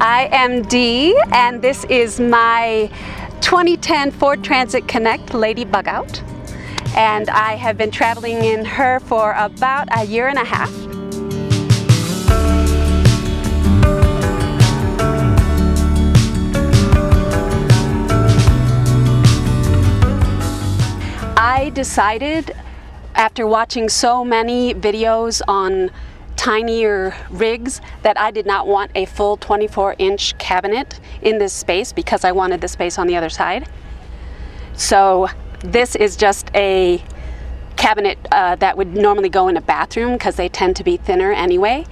I am Dee, and this is my 2010 Ford Transit Connect Ladybug out. And I have been traveling in her for about a year and a half. I decided, after watching so many videos on tinier rigs, that I did not want a full 24-inch cabinet in this space because I wanted the space on the other side. So this is just a cabinet that would normally go in a bathroom because they tend to be thinner anyway.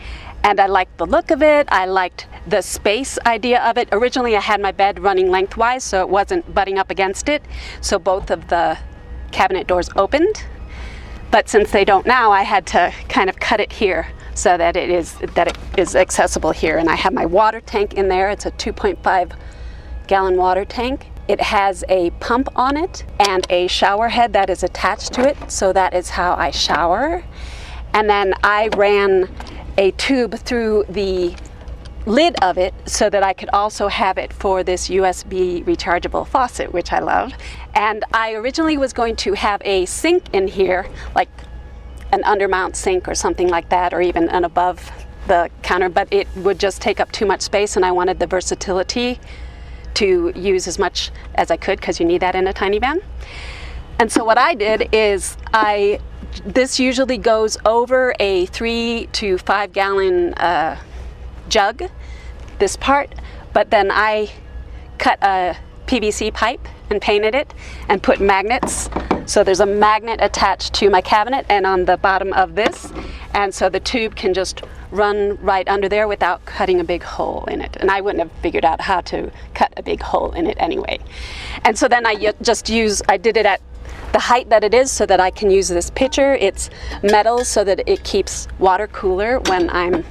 And I liked the look of it. I liked the space idea of it. Originally I had my bed running lengthwise so it wasn't butting up against it. So both of the cabinet doors opened. But since they don't now, I had to kind of cut it here so that it is accessible here. And I have my water tank in there. It's a 2.5 gallon water tank. It has a pump on it and a shower head that is attached to it. So that is how I shower. And then I ran a tube through the lid of it so that I could also have it for this USB rechargeable faucet, which I love. And I originally was going to have a sink in here, like an undermount sink or something like that, or even an above the counter, but it would just take up too much space, and I wanted the versatility to use as much as I could, because you need that in a tiny van. And so what I did is this usually goes over a 3 to 5 gallon jug, this part, but then I cut a PVC pipe and painted it and put magnets. So there's a magnet attached to my cabinet and on the bottom of this, and so the tube can just run right under there without cutting a big hole in it. And I wouldn't have figured out how to cut a big hole in it anyway. And so then I did it at the height that it is so that I can use this pitcher. It's metal so that it keeps water cooler when I'm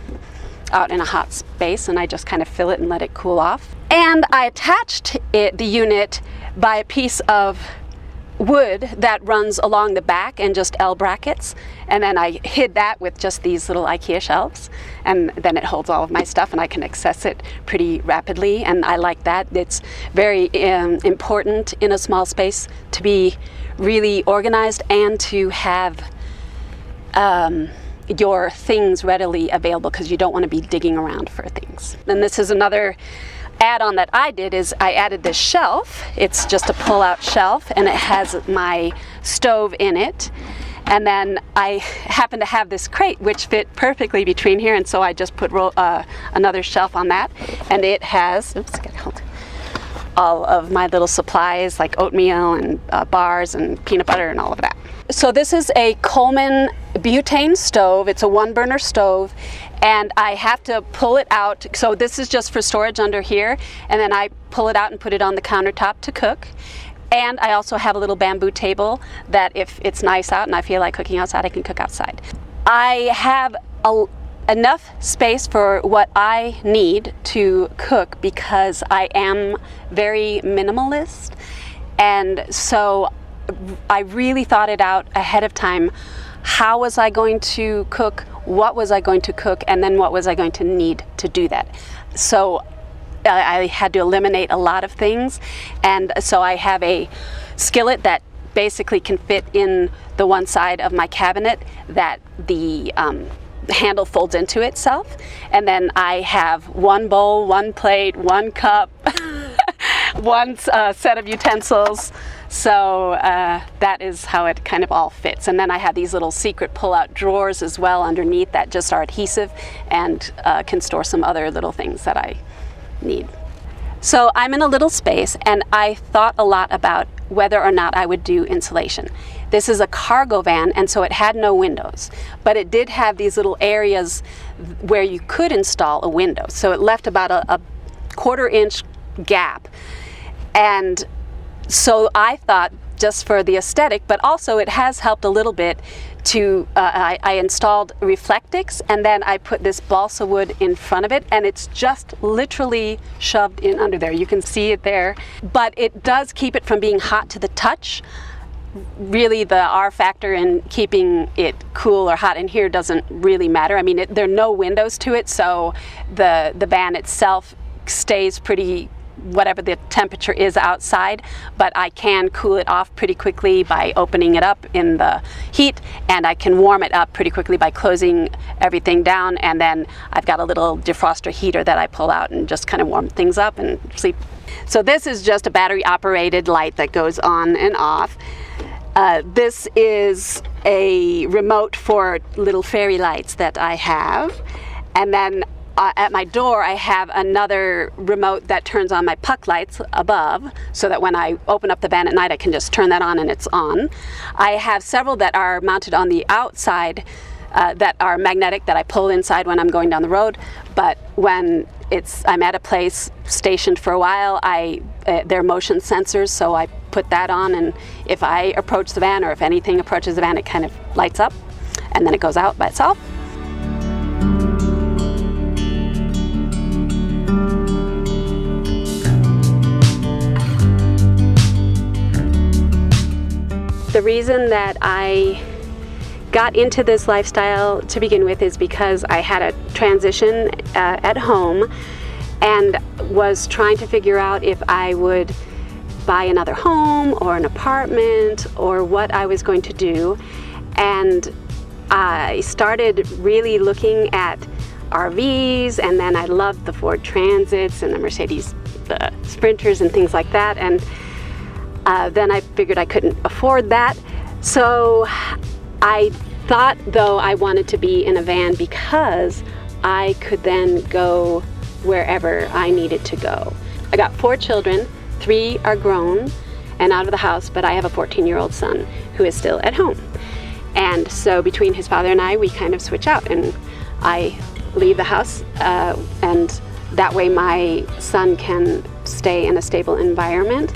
out in a hot space, and I just kind of fill it and let it cool off. And I attached the unit by a piece of wood that runs along the back and just L brackets, and then I hid that with just these little IKEA shelves, and then it holds all of my stuff and I can access it pretty rapidly, and I like that. It's very important in a small space to be really organized and to have your things readily available, because you don't want to be digging around for things. And this is another add-on that I did, is I added this shelf. It's just a pull-out shelf, and it has my stove in it. And then I happen to have this crate which fit perfectly between here, and so I just put another shelf on that, and it has all of my little supplies like oatmeal and bars and peanut butter and all of that. So this is a Coleman butane stove. It's a 1-burner stove, and I have to pull it out. So this is just for storage under here, and then I pull it out and put it on the countertop to cook. And I also have a little bamboo table that if it's nice out and I feel like cooking outside, I can cook outside. I have enough space for what I need to cook because I am very minimalist, and so I really thought it out ahead of time. How was I going to cook? What was I going to cook? And then what was I going to need to do that? So I had to eliminate a lot of things, and so I have a skillet that basically can fit in the one side of my cabinet that the handle folds into itself, and then I have one bowl, one plate, one cup, one set of utensils. So that is how it kind of all fits. And then I have these little secret pull-out drawers as well underneath that just are adhesive and can store some other little things that I need. So I'm in a little space, and I thought a lot about whether or not I would do insulation. This is a cargo van, and so it had no windows, but it did have these little areas where you could install a window. So it left about a 1/4-inch gap. And so I thought, just for the aesthetic, but also it has helped a little bit to, I installed reflectix, and then I put this balsa wood in front of it, and it's just literally shoved in under there. You can see it there, but it does keep it from being hot to the touch. Really, the R factor in keeping it cool or hot in here doesn't really matter. I mean, there are no windows to it, so the van itself stays pretty, whatever the temperature is outside, but I can cool it off pretty quickly by opening it up in the heat, and I can warm it up pretty quickly by closing everything down, and then I've got a little defroster heater that I pull out and just kind of warm things up and sleep. So this is just a battery operated light that goes on and off. This is a remote for little fairy lights that I have, and then at my door I have another remote that turns on my puck lights above, so that when I open up the van at night I can just turn that on and it's on. I have several that are mounted on the outside that are magnetic that I pull inside when I'm going down the road, but when I'm at a place stationed for a while, they're motion sensors, so I put that on, and if I approach the van or if anything approaches the van, it kind of lights up and then it goes out by itself. The reason that I got into this lifestyle to begin with is because I had a transition at home and was trying to figure out if I would buy another home or an apartment or what I was going to do. And I started really looking at RVs, and then I loved the Ford Transits and the Mercedes Sprinters and things like that, and then I figured I couldn't afford that. So I thought, though, I wanted to be in a van because I could then go wherever I needed to go. I got 4 children, 3 are grown and out of the house, but I have a 14-year-old son who is still at home. And so between his father and I, we kind of switch out, and I leave the house, and that way my son can stay in a stable environment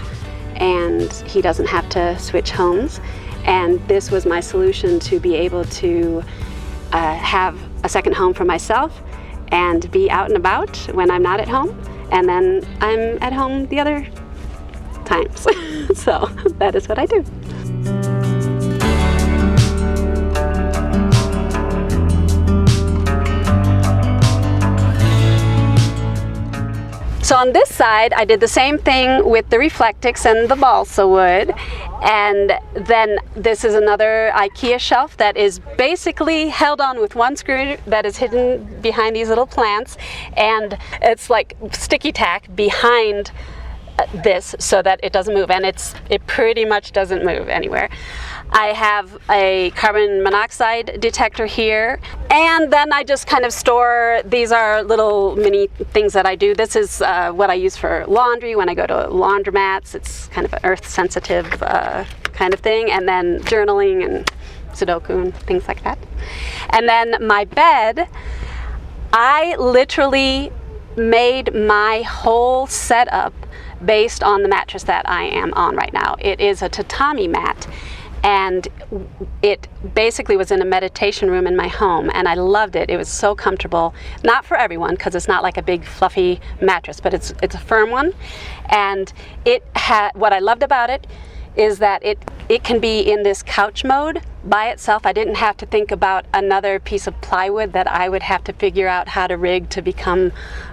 and he doesn't have to switch homes. And this was my solution to be able to have a second home for myself and be out and about when I'm not at home, and then I'm at home the other times. So that is what I do. So on this side, I did the same thing with the Reflectix and the balsa wood. And then this is another IKEA shelf that is basically held on with one screw that is hidden behind these little plants. And it's like sticky tack behind this so that it doesn't move. And it pretty much doesn't move anywhere. I have a carbon monoxide detector here, and then I just kind of store, these are little mini things that I do. This is what I use for laundry when I go to laundromats. It's kind of an earth sensitive kind of thing, and then journaling and Sudoku and things like that. And then my bed, I literally made my whole setup based on the mattress that I am on right now. It is a tatami mat. And it basically was in a meditation room in my home, and I loved it. It was so comfortable. Not for everyone, because it's not like a big fluffy mattress, but it's a firm one. And what I loved about it is that it can be in this couch mode by itself. I didn't have to think about another piece of plywood that I would have to figure out how to rig to become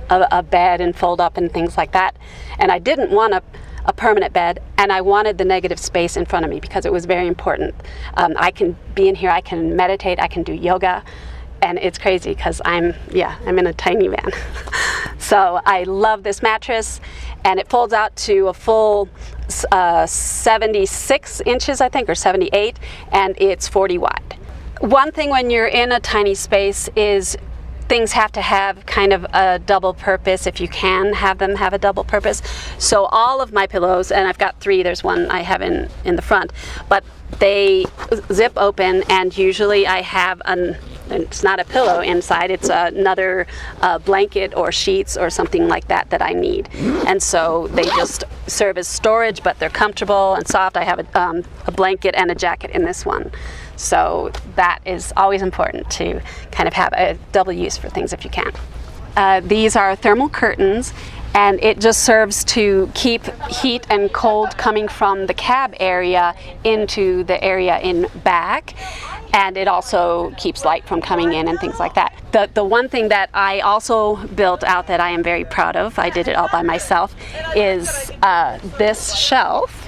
a bed and fold up and things like that. And I didn't want a permanent bed, and I wanted the negative space in front of me because it was very important. I can be in here, I can meditate, I can do yoga, and it's crazy because I'm in a tiny van. So I love this mattress, and it folds out to a full 76 inches, I think, or 78, and it's 40 wide. One thing when you're in a tiny space is things have to have kind of a double purpose, if you can have them have a double purpose. So all of my pillows, and I've got 3, there's one I have in the front, but they zip open, and usually I have it's not a pillow inside, it's another blanket or sheets or something like that I need. And so they just serve as storage, but they're comfortable and soft. I have a blanket and a jacket in this one. So that is always important to kind of have a double use for things if you can. These are thermal curtains, and it just serves to keep heat and cold coming from the cab area into the area in back. and it also keeps light from coming in and things like that. The one thing that I also built out that I am very proud of, I did it all by myself, is this shelf.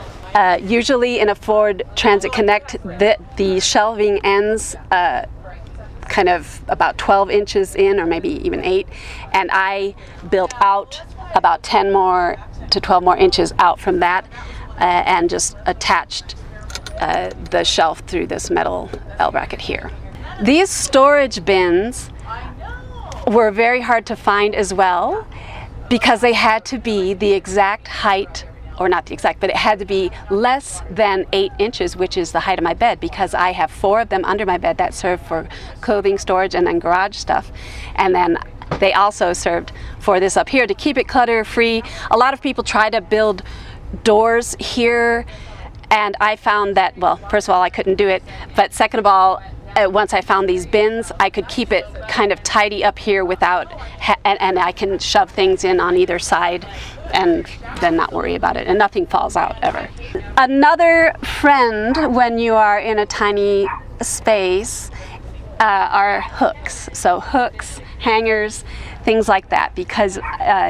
Usually in a Ford Transit Connect, the shelving ends kind of about 12 inches in, or maybe even 8, and I built out about 10 more to 12 more inches out from that, and just attached the shelf through this metal L bracket here. These storage bins were very hard to find as well, because they had to be the exact height, or not the exact, but it had to be less than 8 inches, which is the height of my bed, because I have 4 of them under my bed that serve for clothing storage and then garage stuff. And then they also served for this up here to keep it clutter free. A lot of people try to build doors here, and I found that, well, first of all, I couldn't do it, but second of all, once I found these bins, I could keep it kind of tidy up here without, and I can shove things in on either side and then not worry about it, and nothing falls out ever. Another friend when you are in a tiny space are hooks. So hooks, hangers, things like that, because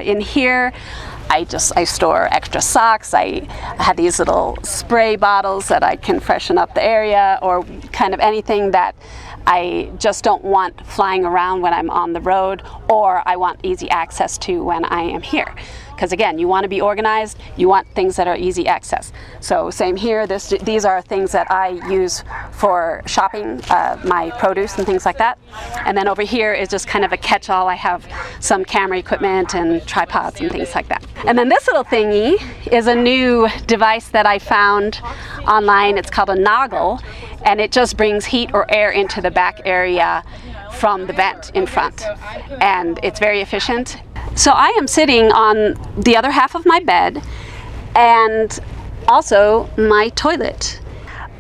in here I store extra socks. I have these little spray bottles that I can freshen up the area, or kind of anything that I just don't want flying around when I'm on the road, or I want easy access to when I am here. Because again, you want to be organized, you want things that are easy access. So same here, these are things that I use for shopping, my produce and things like that. And then over here is just kind of a catch-all. I have some camera equipment and tripods and things like that. And then this little thingy is a new device that I found online. It's called a noggle, and it just brings heat or air into the back area from the vent in front. And it's very efficient. So I am sitting on the other half of my bed and also my toilet.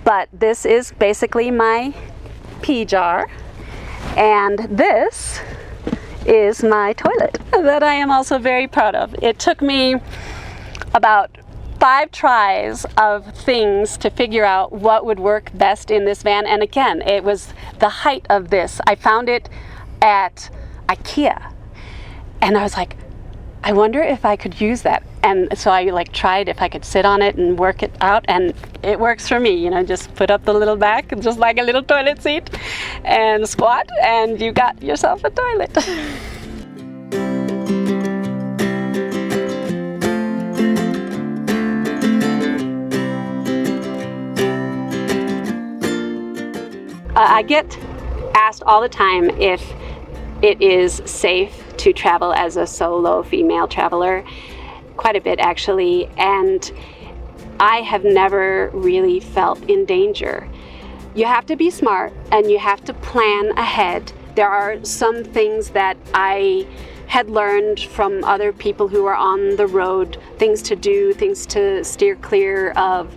But this is basically my pee jar, and this is my toilet that I am also very proud of. It took me about 5 tries of things to figure out what would work best in this van. And again, it was the height of this. I found it at IKEA. And I was like, I wonder if I could use that. And so I tried if I could sit on it and work it out, and it works for me. Just put up the little back, just like a little toilet seat, and squat, and you got yourself a toilet. I get asked all the time if it is safe to travel as a solo female traveler, quite a bit actually, and I have never really felt in danger. You have to be smart and you have to plan ahead. There are some things that I had learned from other people who are on the road, things to do, things to steer clear of.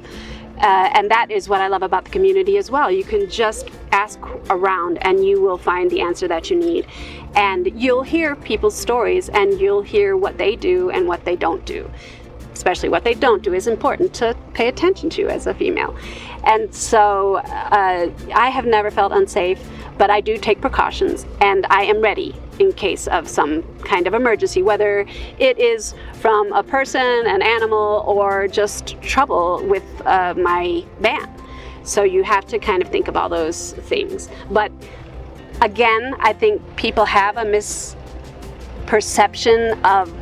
And that is what I love about the community as well. You can just ask around and you will find the answer that you need. And you'll hear people's stories, and you'll hear what they do and what they don't do. Especially what they don't do is important to pay attention to as a female. And so I have never felt unsafe, but I do take precautions, and I am ready in case of some kind of emergency, whether it is from a person, an animal, or just trouble with my van. So you have to kind of think of all those things. But again, I think people have a misperception of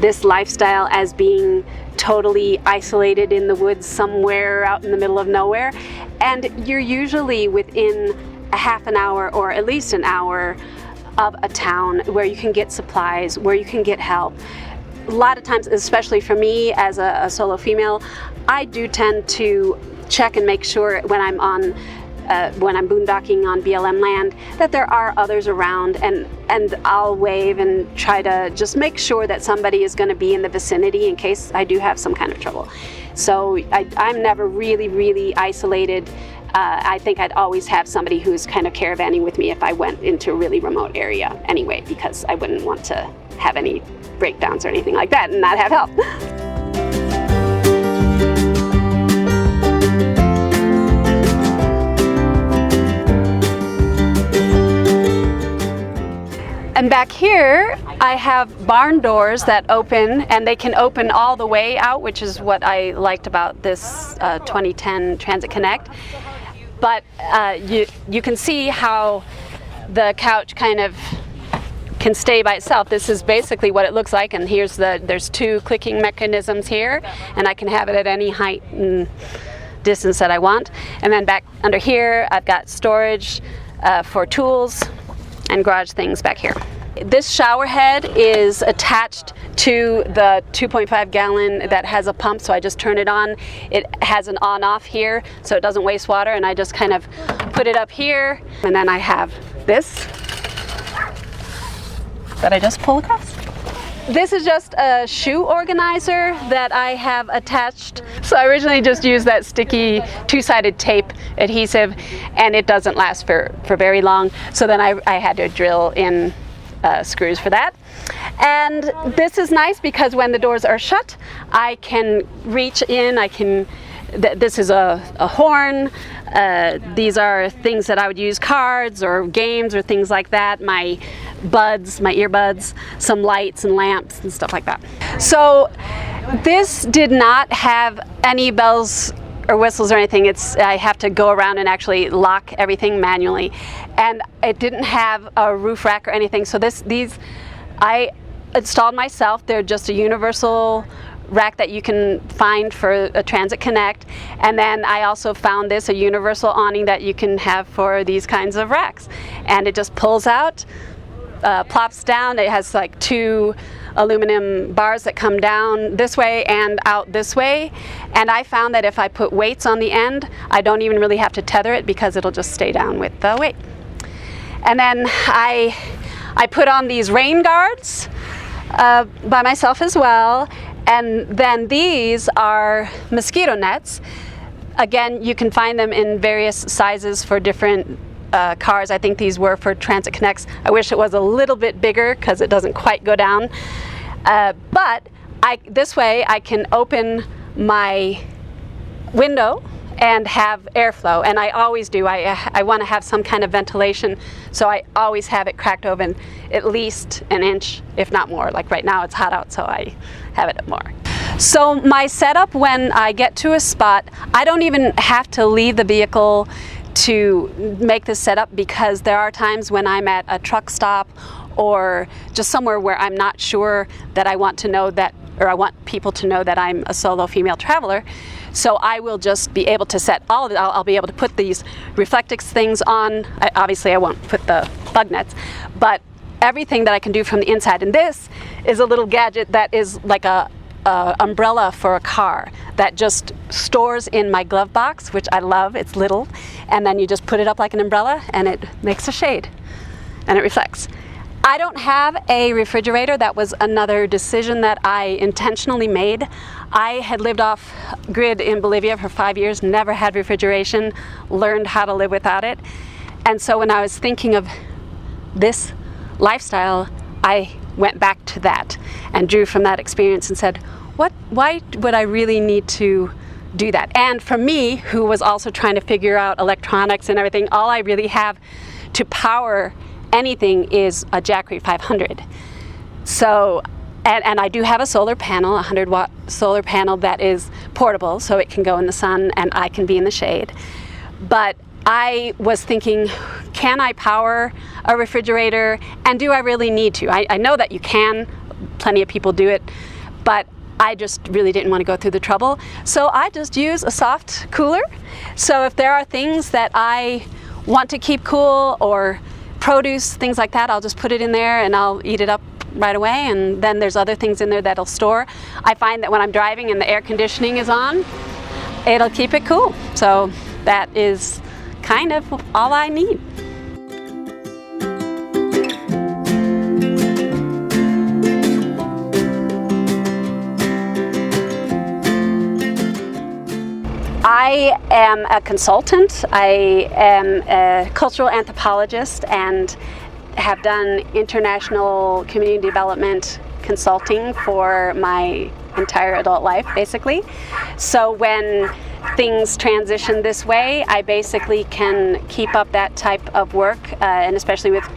this lifestyle as being totally isolated in the woods somewhere out in the middle of nowhere. And you're usually within a half an hour or at least an hour of a town where you can get supplies, where you can get help. A lot of times, especially for me as a solo female, I do tend to check and make sure when I'm boondocking on BLM land that there are others around, and I'll wave and try to just make sure that somebody is going to be in the vicinity in case I do have some kind of trouble. So I'm never really isolated. I think I'd always have somebody who's kind of caravanning with me if I went into a really remote area anyway, because I wouldn't want to have any breakdowns or anything like that and not have help. And back here, I have barn doors that open, and they can open all the way out, which is what I liked about this 2010 Transit Connect. But you can see how the couch kind of can stay by itself. This is basically what it looks like, and there's two clicking mechanisms here, and I can have it at any height and distance that I want. And then back under here, I've got storage for tools and garage things back here. This shower head is attached to the 2.5 gallon that has a pump, so I just turn it on. It has an on-off here, so it doesn't waste water, and I just kind of put it up here. And then I have this that I just pull across. This is just a shoe organizer that I have attached. So I originally just used that sticky two-sided tape adhesive, and it doesn't last for very long. So then I had to drill in screws for that. And this is nice because when the doors are shut, I can reach in, this is a horn. These are things that I would use, cards or games or things like that. My earbuds, some lights and lamps and stuff like that. So this did not have any bells or whistles or anything. I have to go around and actually lock everything manually. And it didn't have a roof rack or anything. So these I installed myself. They're just a universal rack that you can find for a Transit Connect. And then I also found a universal awning that you can have for these kinds of racks. And it just pulls out, plops down. It has like two aluminum bars that come down this way and out this way. And I found that if I put weights on the end, I don't even really have to tether it because it'll just stay down with the weight. And then I put on these rain guards by myself as well. And then these are mosquito nets. Again, you can find them in various sizes for different cars. I think these were for Transit Connects. I wish it was a little bit bigger because it doesn't quite go down. But this way I can open my window and have airflow, and I always do. I want to have some kind of ventilation, so I always have it cracked open at least an inch, if not more. Like right now it's hot out, so I have it more. So my setup, when I get to a spot, I don't even have to leave the vehicle to make this setup, because there are times when I'm at a truck stop or just somewhere where I'm not sure that I want to know that, or I want people to know that I'm a solo female traveler. So I will just be able to set all of it. I'll be able to put these Reflectix things on. Obviously I won't put the bug nets, but everything that I can do from the inside. And this is a little gadget that is like a umbrella for a car that just stores in my glove box, which I love. It's little, and then you just put it up like an umbrella and it makes a shade and it reflects. I don't have a refrigerator. That was another decision that I intentionally made. I had lived off grid in Bolivia for 5 years, never had refrigeration, learned how to live without it. And so when I was thinking of this lifestyle, I went back to that and drew from that experience and said, why would I really need to do that? And for me, who was also trying to figure out electronics and everything, all I really have to power anything is a Jackery 500. So, and I do have a solar panel, a 100-watt solar panel that is portable, so it can go in the sun and I can be in the shade. But I was thinking, can I power a refrigerator, and do I really need to? I know that you can, plenty of people do it, but I just really didn't want to go through the trouble. So I just use a soft cooler. So if there are things that I want to keep cool, or produce, things like that, I'll just put it in there and I'll eat it up right away. And then there's other things in there that'll store. I find that when I'm driving and the air conditioning is on, it'll keep it cool. So that is kind of all I need. I am a consultant. I am a cultural anthropologist and have done international community development consulting for my entire adult life, basically. So when things transition this way, I basically can keep up that type of work, and especially with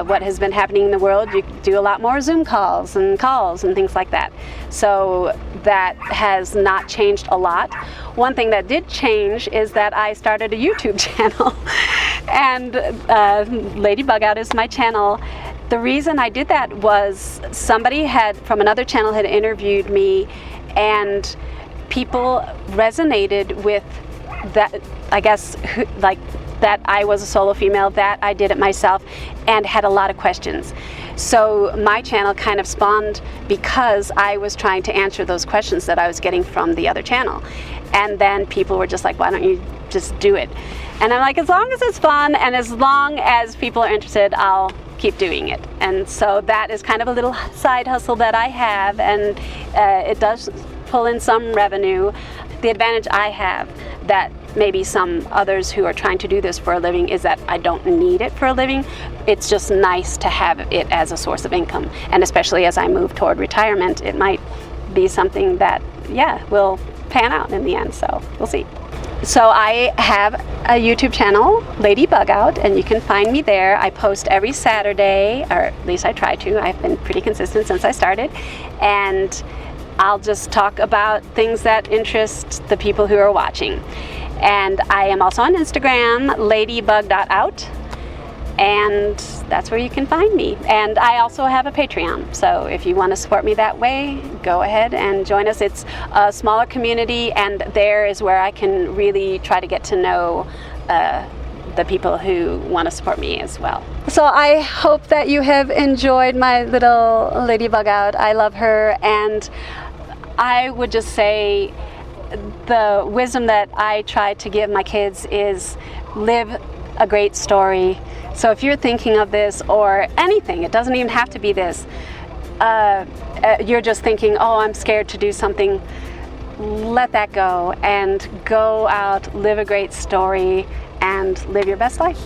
what has been happening in the world, you do a lot more Zoom calls and things like that. So that has not changed a lot. One thing that did change is that I started a YouTube channel, and Ladybug Out is my channel. The reason I did that was somebody from another channel had interviewed me, and people resonated with that, I guess, like that I was a solo female, that I did it myself, and had a lot of questions. So my channel kind of spawned because I was trying to answer those questions that I was getting from the other channel. And then people were just like, why don't you just do it? And I'm like, as long as it's fun and as long as people are interested, I'll keep doing it. And so that is kind of a little side hustle that I have, and it does pull in some revenue. The advantage I have that maybe some others who are trying to do this for a living is that I don't need it for a living. It's just nice to have it as a source of income, and especially as I move toward retirement, it might be something that, yeah, will pan out in the end, so we'll see. So I have a YouTube channel, Ladybug Out, and you can find me there. I post every Saturday, or at least I try to. I've been pretty consistent since I started, and I'll just talk about things that interest the people who are watching. And I am also on Instagram, ladybug.out, and that's where you can find me. And I also have a Patreon, so if you want to support me that way, go ahead and join us. It's a smaller community, and there is where I can really try to get to know the people who want to support me as well. So I hope that you have enjoyed my little Ladybug Out. I love her, and I would just say the wisdom that I try to give my kids is live a great story. So if you're thinking of this or anything, it doesn't even have to be this, you're just thinking, oh, I'm scared to do something, let that go and go out, live a great story, and live your best life.